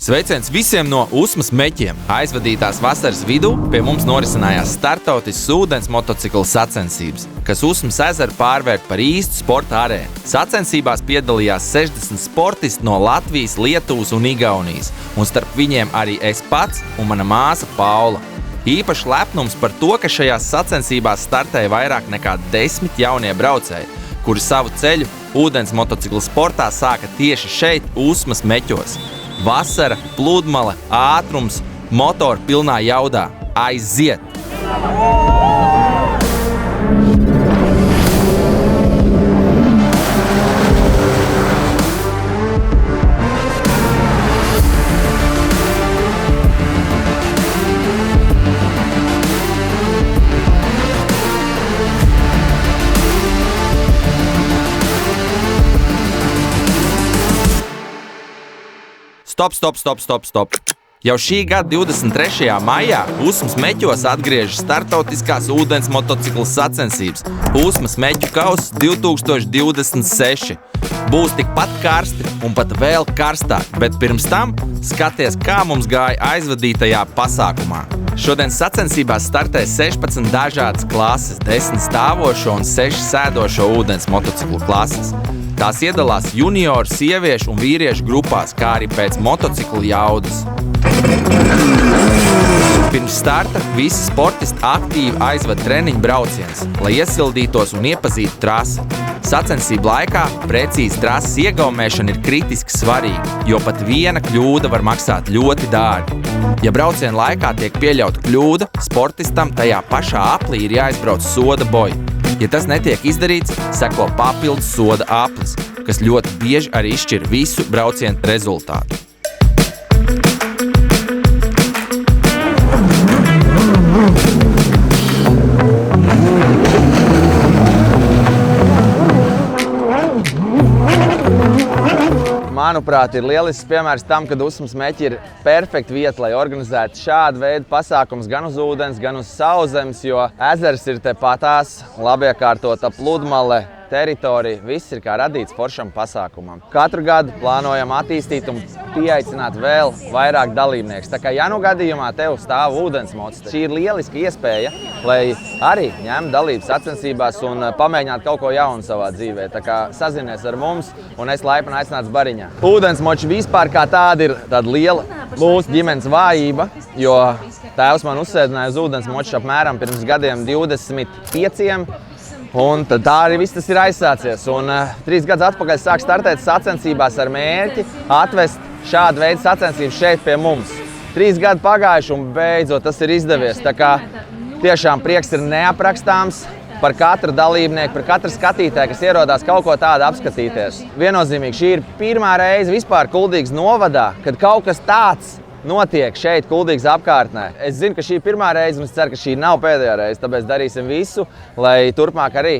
Sveiciens visiem no Usmas meķiem! Aizvadītās vasaras vidū pie mums norisinājās startautiskas ūdens motociklu sacensības, kas Usmas ezeru pārvērt par īstu sporta arēnu. Sacensībās piedalījās 60 sportisti no Latvijas, Lietuvas un Igaunijas, un starp viņiem arī es pats un mana māsa Paula. Īpaši lepnums par to, ka šajās sacensībās startēja vairāk nekā 10 jaunie braucēji, kuri savu ceļu ūdens motociklu sportā sāka tieši šeit, Usmas meķos. Vasara, pludmale, ātrums, motori pilnā jaudā. Aiziet! Stop. Jau šī gada 23. maijā Usmas meķos atgriežas startautiskās ūdens motociklu sacensības Usmas meķu kauss 2026. Būs tikpat karsti un pat vēl karstāk, bet pirms tam skaties, kā mums gāja aizvadītajā pasākumā. Šodien sacensībās startē 16 dažādas klases, 10 stāvošo un 6 sēdošo ūdens motociklu klases. Tās iedalās junioru, sieviešu un vīriešu grupās, kā arī pēc motociklu jaudas. Pirms starta visi sportisti aktīvi aizved treniņu brauciens, lai iesildītos un iepazītu trasi. Sacensību laikā precīzi trases iegaumēšana ir kritiski svarīga, jo pat viena kļūda var maksāt ļoti dārgi. Ja brauciena laikā tiek pieļauta kļūda, sportistam tajā pašā aplī ir jāizbrauc soda boja. Ja tas netiek izdarīts, seko papildus soda aplis, kas ļoti bieži arī izšķir visu braucienu rezultātu. Manuprāt, ir lielisks piemērs tam, kad Usmas meķi ir perfekta vieta, lai organizētu šādu veidu pasākumus gan uz ūdens, gan uz sauszemes, jo ezers ir tepatās, labiekārtota pludmale, teritorija, viss ir kā radīts foršam pasākumam. Katru gadu plānojam attīstīt un pieaicināt vēl vairāk dalībniekus. Tā kā ja nu gadījumā tev stāv ūdens mocis, šī ir lieliska iespēja, lai arī ņemtu dalību sacensībās un pamēģinātu kaut ko jaunu savā dzīvē. Tā kā sazinies ar mums un es laipni aicināts bariņā. Ūdens moči vispār kā tāda ir tāda liela mūsu ģimenes vājība, jo tēvs man uzsēdināja uz ūdens moči apmēram pirms gadiem 25. Un tad tā arī viss tas ir aizsācies. Un 3 gadus atpakaļ sāk startēt sacensībās ar mērķi atvest šādu veidu sacensības šeit pie mums. 3 gadi pagājuši un beidzot tas ir izdevies. Tā kā tiešām prieks ir neaprakstāms par katru dalībnieku, par katru skatītāju, kas ierodās kaut ko tādu apskatīties. Viennozīmīgi šī ir pirmā reize vispār Kuldīgas novadā, kad kaut kas tāds notiek šeit, Kuldīgas apkārtnē. Es zinu, ka šī ir pirmā reize, un es ceru, ka šī nav pēdējā reize, tāpēc darīsim visu, lai turpmāk arī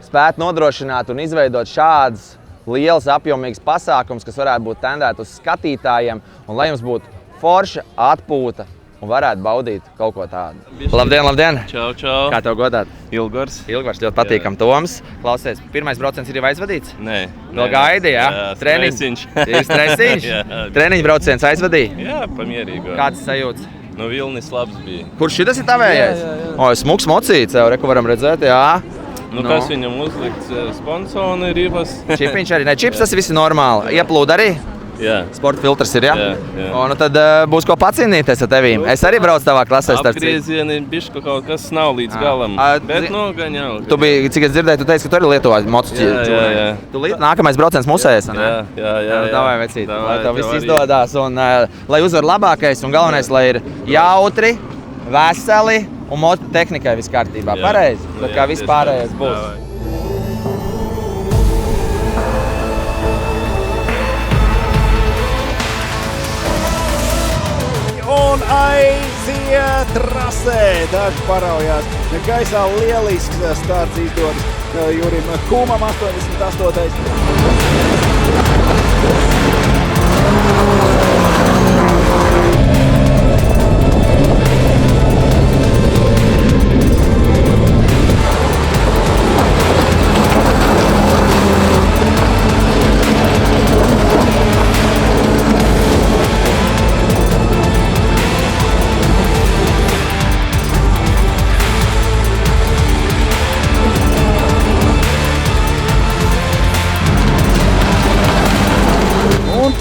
spētu nodrošināt un izveidot šādas lielas apjomīgas pasākums, kas varētu būt tendēt uz skatītājiem, un lai jums būtu forša atpūta un varētu baudīt kaut ko tādu. Labdien! Čau! Kā tev godāt? Ilgars, ļoti patīkam. Toms, klausies, pirmais brauciens ir jau aizvadīts? Nē. Vēl gaidi, jā? Stresiņš. Ir stresiņš? Treniņu brauciens aizvadīja? Jā, pamierīgi. Kāds sajūts? Nu, Vilnis labs bija. Kurš šitas ir tavējais? Jā. Smuks mocīts, jau reku varam redzēt, jā. Kas viņam uzlikts? Sponsoni, ribas? Čipiņš arī, ne čips, tas ir visi normāli. Ieplūda arī? Jā. Sporta filtrs ir, jā? Jā. Nu tad būs ko pacīnīties ar tevīm. Es arī braucu tavā klasē. Apgriezieni bišķi kaut kas nav līdz galam. Bet gan jau. Tu biji, cik es dzirdēju, tu teici, ka tu arī Lietuvā motociklu. Jā. Tu nākamais brauciens musējies, ne? Jā. Davai, vecīt, lai tev viss izdodās un lai uzvar labākais un galvenais, lai ir jautri, veseli un mototehnikai viss kārtībā. Pareizi, bet kā viss pārējais būs. Un aiziet trasē. Daži paraujās. Gaisā lielisks starts izdodas Jurim Kūmam 88.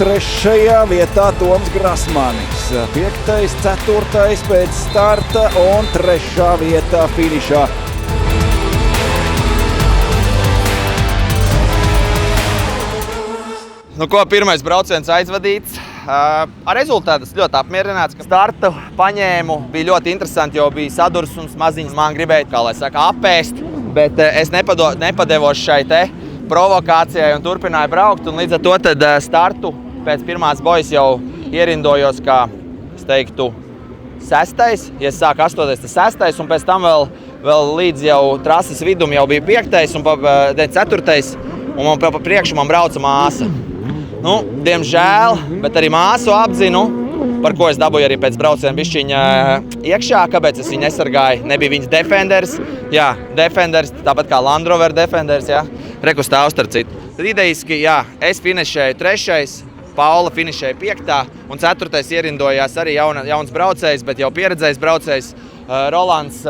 trešajā vietā Toms Grasmanis. 5., 4. pēc starta un 3. vietā finišā. Nu, ko, pirmais brauciens aizvadīts. Ar rezultātu ļoti apmierināts. Startu paņēmu, bija ļoti interesanti, jo bija sadursums maziņas. Man gribēja, kā lai saka, apēst, bet es nepadevos šai te provokācijai un turpināju braukt. Un līdz ar to tad startu pēc pirmās bojas jau ierindojos, kā es teiktu, 6. Ja es sāku 8, tad 6. Un pēc tam vēl līdz jau trases vidum jau bija 5. un 4. Un man pa priekšu man brauca māsa. Nu, diemžēl, bet arī māsu apzinu, par ko es dabūju arī pēc brauciena bišķiņa iekšā, kāpēc es viņu nesargāju. Nebija viņas Defenders, jā, Defenders, tāpat kā Land Rover Defenders, jā, reku stāv starp citu. Tad ideiski, jā, es finišēju 3., Paula finišēja 5. un 4. ierindojās arī jauns braucējs, bet jau pieredzējis braucējs Rolands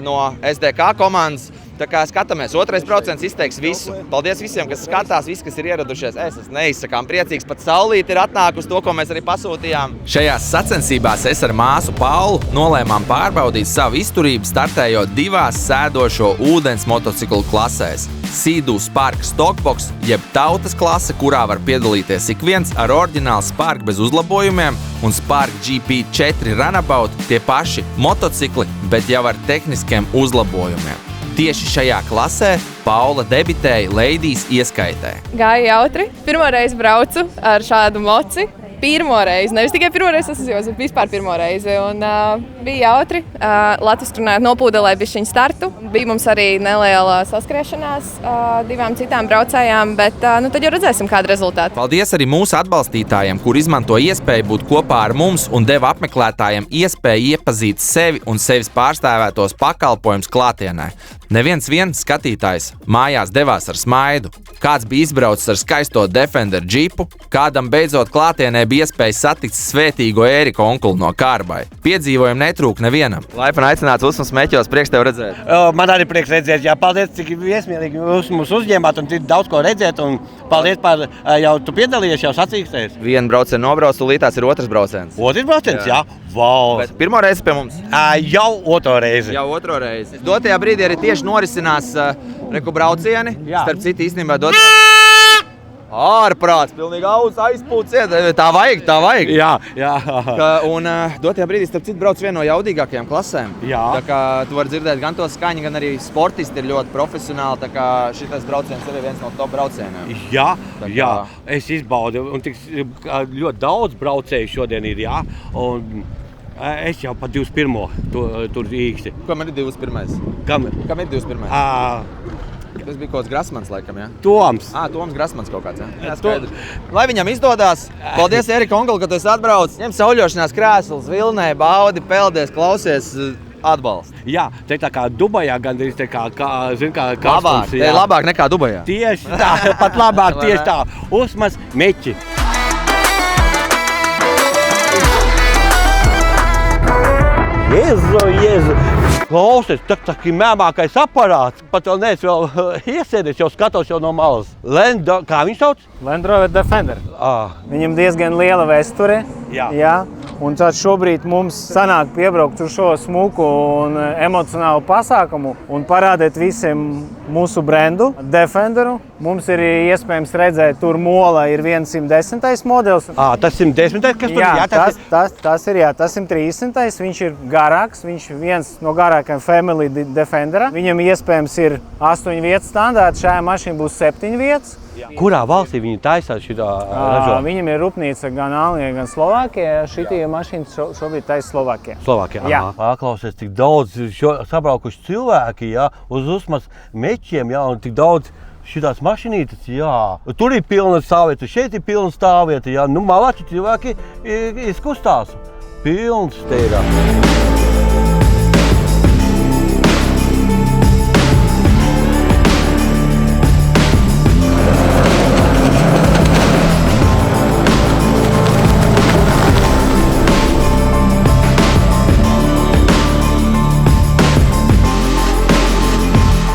no SDK komandas. Tā kā skatāmies, 2. brauciens izteiks visu. Paldies visiem, kas skatās, visi, kas ir ieradušies. Es esmu neizsakām priecīgs, pat saulīt ir atnākusi to, ko mēs arī pasūtījām. Šajās sacensībās es ar māsu Paulu nolēmām pārbaudīt savu izturību, startējot 2 sēdošo ūdens motociklu klasēs. Sea-Doo Spark Stockbox, jeb tautas klase, kurā var piedalīties ik viens ar oriģinālu Spark bez uzlabojumiem, un Spark GP4 Runabout, tie paši motocikli, bet jau ar tehniskiem uzlabojumiem. Tieši šajā klasē Paula debitēja Ladies ieskaitē. Gāja jautri. Pirmo reizi braucu ar šādu moci. Pirmo reizi, nevis tikai pirmo reizi, bet vispār pirmo reizi. Un, bija jautri. Latviski runājot, nopūdelēja bišķiņu startu. Bija mums arī neliela saskriešanās 2 citām braucējām, bet nu, tad jau redzēsim, kāda rezultāta. Paldies arī mūsu atbalstītājiem, kur izmanto iespēju būt kopā ar mums un deva apmeklētājiem iespēju iepazīt sevi un sevis pārstāvētos pakalpojumus klātienē. Neviens skatītājs mājās devās ar smaidu. Kāds bija izbraucis ar skaisto Defender džipu, kādam beidzot klātienē bija iespēja satikt svētīgo Ērika onkuli no Kārbai. Piedzīvojumu netrūk nevienam. Laipni aicināts Usmas Meķos, prieks tev redzēt. Man arī prieks redzēt, jā, paldies, cik viesmīlīgi jūs mūs uzņēmāt un tik daudz ko redzēt. Un paldies par jau tu piedalījies, jau sacīkstējies. Vienu braucienu nobrauc, tūlītās ir 2. brauciens. 2. brauciens, jā. Wow. Bet pirmo reizi pie mums? Jau 2. reizi. Jau 2. reizi. Dotajā brīdī arī tieši norisinās reku braucieni. Jā. Starp citu īstenībā ārprāts, pilnīgi aizpūciet. Tā vajag. Jā. Un dotajā brīdī, starp citu, brauc viena no jaudīgākajām klasēm. Jā. Tā kā tu vari dzirdēt gan to skaņu, gan arī sportisti ir ļoti profesionāli. Tā kā šitais brauciens ir viens no top braucieniem. Jā. Es izbaudu, un tik ļoti daudz braucēju šodien ir, jā. Un es jau pa 21. tur īksti. Kam ir 21? Kam ir 21? Tas bija kaut kāds Grasmans, laikam, jā? Toms. Toms Grasmans kaut kāds, jā? Jā, skaidrs. Lai viņam izdodās. Paldies, Ērika onkuli, ka tu esi atbraucis. Ņem sauļošanās krēsls, vilnē, baudi, peldies, klausies, atbalsti. Jā, te tā kā Dubajā gandrīz te kā labāk, kastums. te ir labāk nekā Dubajā. Tieši tā, pat labāk, tieši tā. Usmas Meķi. Jēzu. Klausies, tā ir mēmākais aparāts. Pat vēl neesmu vēl iesēdies, jau skatos jau no malas. Kā viņš sauc? Land Rover Defender. Viņam diezgan liela vēsture. Jā. Un tad šobrīd mums sanāk piebraukt uz šo smuku un emocionālu pasākumu un parādīt visiem mūsu brendu, Defenderu. Mums ir iespējams redzēt, tur mola ir 110. modelis. Tas 110. kas tur ir? Tas ir, tas 130. Viņš ir garāks, viņš ir viens no garākajiem Family Defendera. Viņam iespējams ir 8 vietas standārts, šajā mašīna būs 7 vietas. Kurā valstī viņi taisās šitā ražo? Viņam ir rūpnīca gan Anglijā, gan Slovākijā. Šitie mašīnas šobrīd taisa Slovākijā. Jā. Paklausies, tik daudz sabraukuši cilvēki, jā, uz Usmas Meķiem, jā, un tik daudz šitās mašinītes, jā. Tur ir pilna stāvvieta, šeit ir pilna stāvvieta, jā. Nu, malāči cilvēki izkustās. Pilns te ir.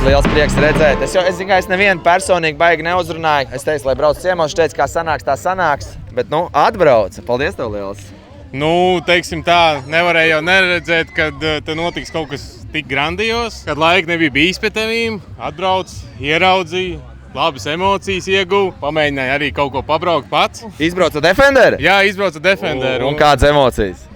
Liels liels prieks redzēt. Es nevienu personīgi baigi neuzrunāju. Es teicu, lai brauc ciemos, teicu, kā sanāks, tā sanāks. Bet, atbrauca. Paldies tev liels. Teiksim tā, nevarēju jau neredzēt, kad te notiks kaut kas tik grandios, kad laika nebija bijis pie tevīm. Atbrauc, ieraudzīju, labas emocijas ieguvu, pamēģināju arī kaut ko pabraukt pats. Izbrauca Defender? Jā, izbrauca Defender. Un kādas emocijas?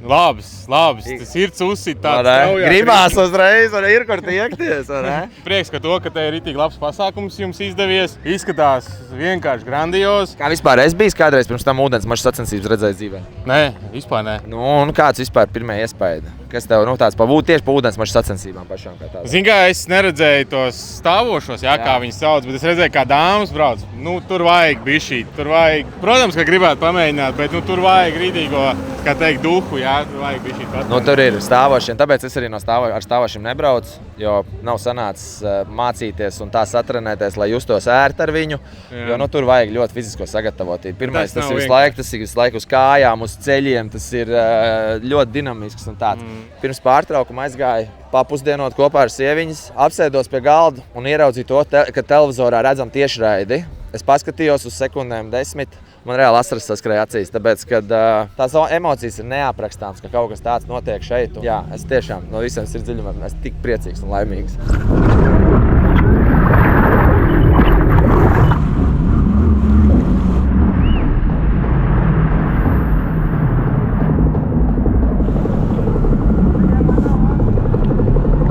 Labas. Tas sirds uzsit tāds. Gribās uzreiz, un ir kur tiekties, vai ne? Prieks, ka te ir ritīgi labs pasākums jums izdevies. Izskatās vienkārši grandios. Kā vispār es biju kādreiz pirms tam ūdens maču sacensības redzējis dzīvē? Nē, vispār nē. Un kāds vispār pirmie iespēja? Kas tev tāds tieši pa ūdens maču sacensībām pašām kā tādām? Zini, kā es neredzēju tos stāvošos, kā viņas sauc, bet es redzēju, kā dāmas brauc. Tur vajag bišķīt, tur vajag. Protams, ka gribētu pamēģināt, bet tur vajag rītīgo, kā teikt, duhu, tur vajag bišķīt pat. Tur ir stāvošiem, tāpēc es arī ar stāvošiem nebraucu, jo nav sanācis mācīties un tā satrenēties, lai justos ērti ar viņu, jo tur vajag ļoti fizisko sagatavotību. Pirmais, tas ir visu laiku uz kājām, uz ceļiem, tas ir ļoti dinamisks un tāds. Pirms pārtraukuma aizgāju papusdienot kopā ar sieviņas, apsēdos pie galda un ieraudzīju to, ka televizorā redzam tiešraidi. Es paskatījos uz sekundēm 10, man reāli asaras saskrēja acīs, tāpēc, kad tās emocijas ir neaprakstāmas, ka kaut kas tāds notiek šeit. Un, es tiešām no visiem sirdsdziļumiem esmu tik priecīgs un laimīgs.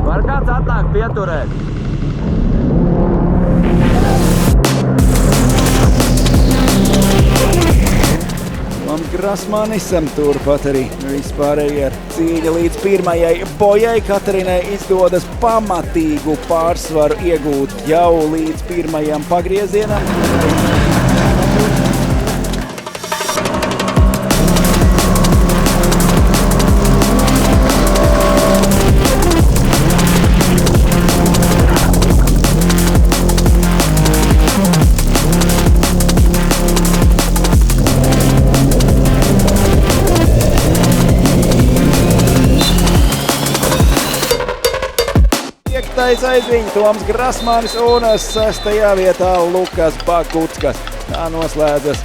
Var kāds atnāk pieturēt? Grasmanisam turpat arī vispārēji ar cīņu līdz pirmajai bojai. Katarinai izdodas pamatīgu pārsvaru iegūt jau līdz pirmajam pagriezienam. Aizviņa Toms Grasmanis un 6. vietā Lukas Bakutskas. Tā noslēdzas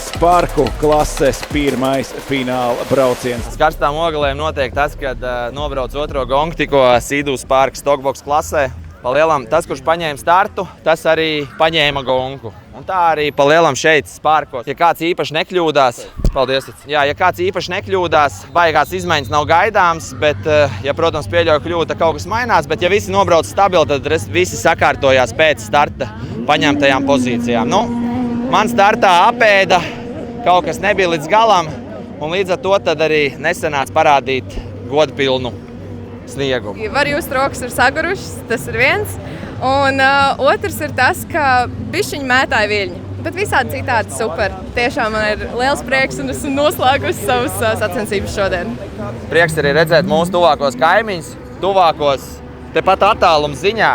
Sparku klases pirmais fināla brauciens. Karstām ogalēm notiek tas, kad nobrauc otro gongu tikko Sīdu Sparku Stockbox klasē. Palielam tas, kurš paņēma startu, tas arī paņēma gongu. Un tā arī palielam šeit Sparkos. Ja kāds īpaši nekļūdās, paldies. Ja kāds īpaši nekļūdās, baigās izmaiņas nav gaidāms, bet, protams, pieļauju kļūdu, ka kaut kas mainās, bet ja visi nobrauc stabili, tad visi sakārtojās pēc starta paņemtajām pozīcijām. Man startā apēda, kaut kas nebija līdz galam, un līdz ar to tad arī nesanāca parādīt godpilnu sniegumu. Var jūs rokas ir sagurušas, tas ir viens. Un otrs ir tas, ka bišķiņi mētāja viļņi. Bet visādi citādi super. Tiešām man ir liels prieks un esmu noslēgusi savas sacensības šodien. Prieks arī redzēt mūsu tuvākos kaimiņus, tuvākos tepat attāluma ziņā.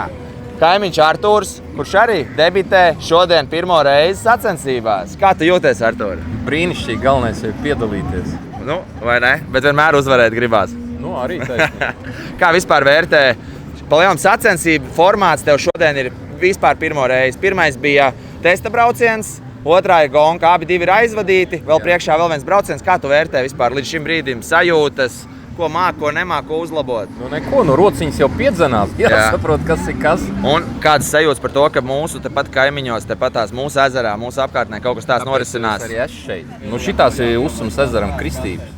Kaimiņš Artūrs, kurš arī debitē šodien pirmo reizi sacensībās. Kā tu jūties, Artūr? Brīnišķīgi, galvenais ir piedalīties. Vai ne? Bet vienmēr uzvarēt gribās. Arī taisnība. Kā vispār vērtē? Palielam sacensību formāts tev šodien ir vispār pirmo reizi. Pirmais bija testa brauciens, otrā ir gonga, abi divi ir aizvadīti, vēl priekšā vēl viens brauciens. Kā tu vērtē vispār līdz šim brīdim sajūtas, ko māk, ko nemāk, ko uzlabot? Neko, rociņas jau piedzenās, jāsaprot, kas ir kas. Un kādas sajūtas par to, ka mūsu tepat kaimiņos, tepat tās mūsu ezerā, mūsu apkārtnē kaut kas tāds norisinās? Tāpēc arī es šeit. Šitās ir Uzsums ezeram kristības.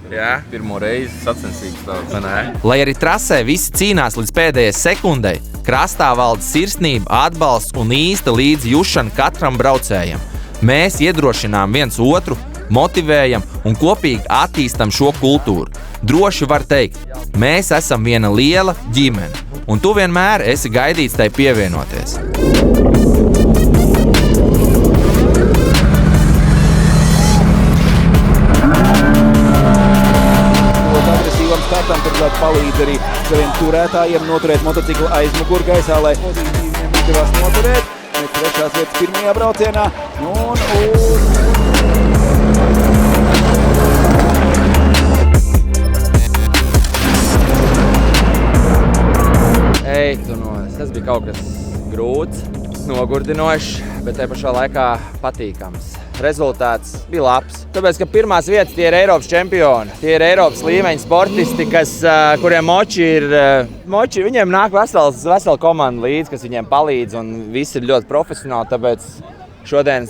Pirmo reizi sacensības tāds. Lai arī trasē visi cīnās līdz pēdējai sekundei, krastā valda sirsnība, atbalsts un īsta līdzjūšana katram braucējam. Mēs iedrošinām viens otru, motivējam un kopīgi attīstam šo kultūru. Droši var teikt, mēs esam viena liela ģimene, un tu vienmēr esi gaidīts tai pievienoties. Startam turklāt palīdz arī saviem turētājiem noturēt motociklu aiz mugurgaisā, lai pozīcijiem izdevās noturēt. Trešās vietas pirmajā braucienā. bija kaut kas grūts, nogurdinošs, bet te pašā laikā patīkams. Rezultāts bija labs. Tāpēc, ka pirmās vietas tie ir Eiropas čempioni. Tie ir Eiropas līmeņa sportisti, kuriem moči, viņiem nāk vesela komanda līdzi, kas viņiem palīdz, un visi ir ļoti profesionāli, tāpēc šodien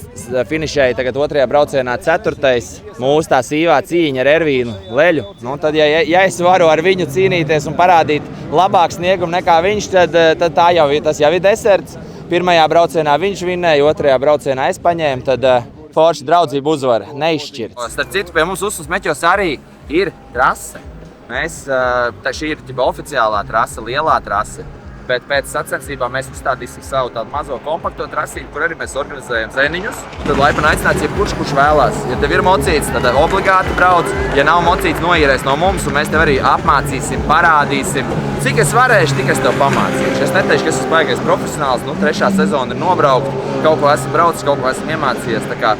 finišēja tagad 2. braucienā 4. mūsu tā sīvā cīņa ar Ervīnu Leļu. Nu, tad, ja es varu ar viņu cīnīties un parādīt labāku sniegumu nekā viņš, tad tas jau ir deserts. 1. braucienā viņš vinnēja, 2. braucienā es paņēmu, tad forša draudzība uzvara, neizšķirt. Starp citu, pie mums Usmas meķos arī ir trase. Šī ir oficiālā trase, lielā trase. Bet pēc sacensībām mēs uzstādīsim savu tādu mazo kompakto trasīti, kur arī mēs organizējam zēniņus. Tad laipni aicināts, kurš vēlās. Ja tev ir mocīts, tad obligāti brauc. Ja nav mocīts, noīrēs no mums, un mēs tev arī apmācīsim, parādīsim. Cik es varēšu, tik es tev pamācīšu. Es neteikšu, ka es esmu baigais profesionāls. 3. sezona ir nobraukt, kaut ko esmu braucis, kaut ko esmu iemācījies. Tā kā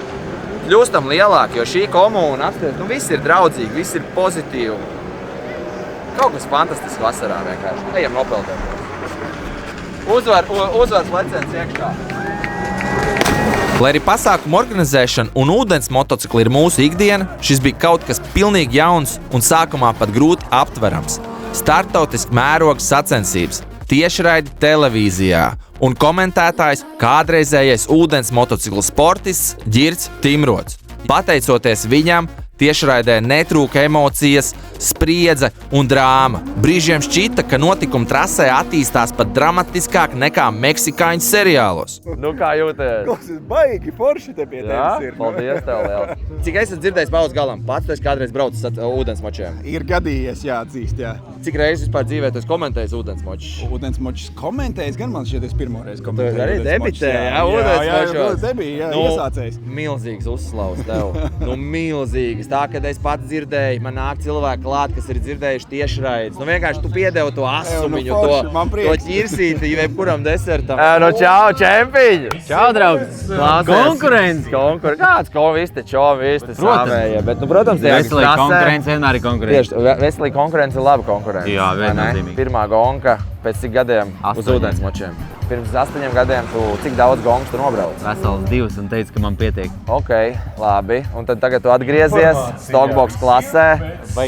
kļūstam lielāki, jo šī komūna apstāties, viss ir draudzīgi, viss ir pozitīvi. Kaut kas fantastisks vasarā vienkārši. Ejam nopeldēt. Uzvars lecens iekšā. Lai arī pasākumu organizēšana un ūdens motocikli ir mūsu ikdiena, šis bija kaut kas pilnīgi jauns un sākumā pat grūti aptverams. Startautiski mēroga sacensības, tiešraidi televīzijā un komentētājs kādreizējais ūdens motociklu sportists Ģirds Timrots. Pateicoties viņam, tiešraidē netrūka emocijas, spriedze un drāma. Brīžiem šķita, ka notikumi trasē attīstās pat dramatiskāk nekā meksikāņu seriālos. Nu, kā jūties? Tas baigi forši te pie tevis ir. Paldies tev liela. Cik esat dzirdējis paules galam? Pats tu esi kādreiz braucis ar ūdensmočiem? Ir gadījies, jāatzīst, jā. Cik reizes vispār dzīvē tu esi komentējis ūdensmočus? Ūdensmočus komentējis, gan man šķiet, es pirmo reizi komentēju. Tu arī debitēji, jā, ūdensmočos? Jā, iesācējis. Milzīgs uzslavs tev. Milzīgs. Tā, kad es pats dzirdēju, man nāk cilvēki klāt, kas ir dzirdējuši tiešraides. Vienkārši tu piedevi to asumiņu, to ķirsīti jebkuram desertam. Čau, čempiņu! Čau, draugs! Konkurence! Kāds visi te savēja, bet, protams, veselīga konkurence vienmēr ir konkurence. Tieši, veselīga konkurence ir laba konkurence. Jā, viennozīmīgi. Pirmā gonka pēc cik gadiem uz ūdensmočiem? Pirms 8 gadiem tu cik daudz gongas tu nobrauc? Vesels 2 un teicu, ka man pietiek. Ok, labi. Un tad tagad tu atgriezies Stockbox klasē.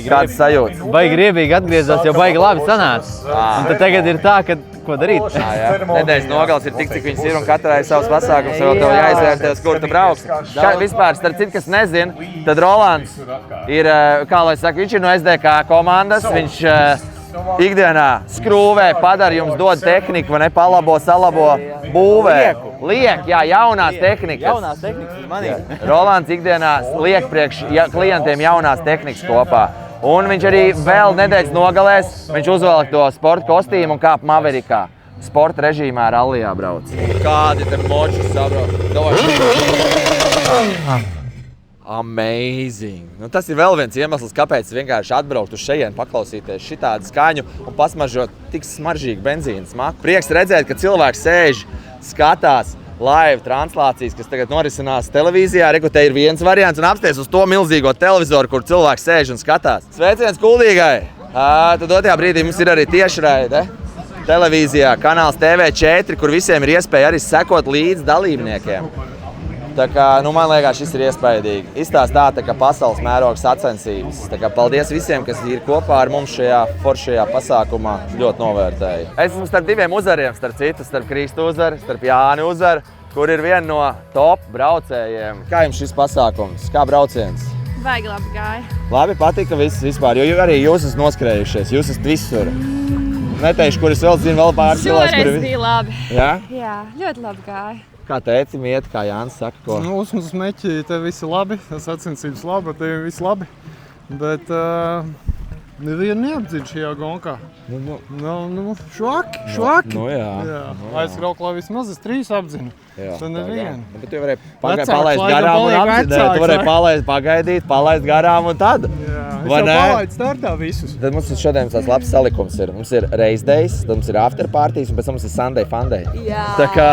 Kāds sajūts? Baigi riebīgi atgriezos, jo baigi labi sanāca. Un tad tagad ir tā, ka ko darīt? Nedēļas nogals ir tik, cik viņas ir un katrai savs pasākums, vēl tev jāizvērtēs, kur tu brauks. Vispār, starp citu, kas nezin, tad Rolands ir, kā lai saka, viņš ir no SDK komandas, viņš ikdienā skrūvē, padara jums dod tehniku, vai ne, palabo, salabo, būvē. Liek, jā, jaunās tehnikas. Jaunās tehnikas manī. Rolands ikdienā liek priekš klientiem jaunās tehnikas kopā. Un viņš arī vēl nedēļas nogalēs, viņš uzvelk to sporta kostīmu un kāp Maverikā. Sporta režīmā rallijā brauc. Kādi te moči sabrauc? Amazing! Nu, tas ir vēl viens iemesls, kāpēc vienkārši atbraukt uz šejienu, paklausīties šitādu skaņu un pasmaržot tik smaržīgu benzīna smaku. Prieks redzēt, ka cilvēks sēž, skatās live translācijas, kas tagad norisinās televīzijā. Te ir viens variants un apsties uz to milzīgo televizoru, kur cilvēks sēž un skatās. Sveiciens Kuldīgai! Tad otrajā brīdī mums ir arī tiešraide televīzijā, kanāls TV4, kur visiem ir iespēja arī sekot līdz dalībniekiem. Tā kā, man liekas, šis ir iespaidīgi. Izstāst tā kā pasaules mēroga sacensības. Tā kā paldies visiem, kas ir kopā ar mums šajā foršajā pasākumā. Ļoti novērtēju. Es esmu starp diviem uzvariem, starp citu, starp Kristu uzaru, starp Jāni uzaru, kur ir viena no top braucējiem. Kā jums šis pasākums? Kā brauciens? Baigi labi gāja. Labi patika viss vispār, jo arī jūs esat noskrējušies, jūs esat visur. Neteikšu, kur es vēl zinu, vēl pāris cilvēks, kuri... Šoreiz bija labi. Jā? Jā, ļoti labi gāja. Kā tēcim iet, kā Jānis saka, ko? Usmas meķi, te visi labi, sacensības labi, te visi labi. Bet nevienu neapdzina šajā gonkā. Švaki. Jā. Aizkrauk, lai vismaz es 3 apdzinu. Tad nevienu. Bet tu varēji palaist garām un apdzināt. Tu varēji pagaidīt, palaist garām un tad. Jā, es jau palaidu startā visus. Tad mums šodien tāds labs salikums ir. Mums ir race days, tad mums ir after parties un pēc tam mums ir Sunday funday. Jā, tā kā...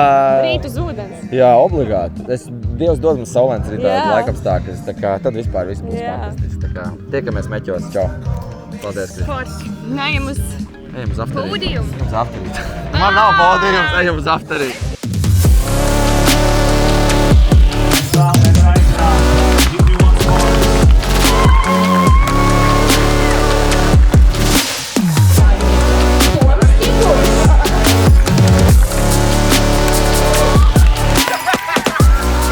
rīt uz ūdens. Jā, obligāti. Dievs dod mums saulēns rītā laikapstākļus. Tā kā tad vispār viss būs fantastiski. Tā kā tiekamies meķos. Čau. Paldies, Kristi. Neejam uz Ejam uz afterī. Pūdījums. Uz afterī. Man nav pūdījums, ejam uz afterī.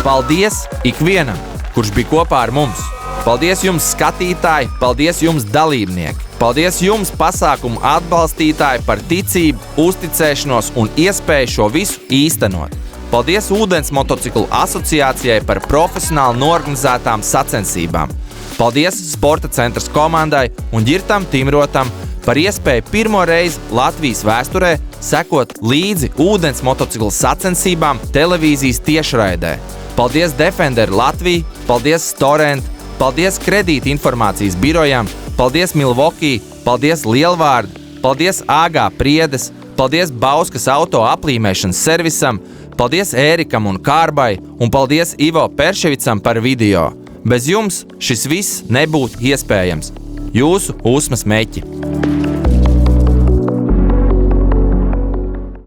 Paldies ikvienam, kurš bija kopā ar mums. Paldies jums, skatītāji, paldies jums, dalībnieki. Paldies jums, pasākumu atbalstītāji, par ticību, uzticēšanos un iespēju šo visu īstenot. Paldies Ūdens motociklu asociācijai par profesionāli norganizētām sacensībām. Paldies Sporta centras komandai un Ģirtam Timrotam par iespēju pirmo reizi Latvijas vēsturē sekot līdzi ūdens motociklu sacensībām televīzijas tiešraidē. Paldies Defender Latvija, paldies Storent, paldies Kredīta informācijas birojam, paldies Milwaukee, paldies Lielvārda, paldies AG Priedes, paldies Bauskas auto aplīmēšanas servisam, paldies Ērikam un Kārbai un paldies Ivo Perševicam par video. Bez jums šis viss nebūtu iespējams. Jūsu Usmas meķi.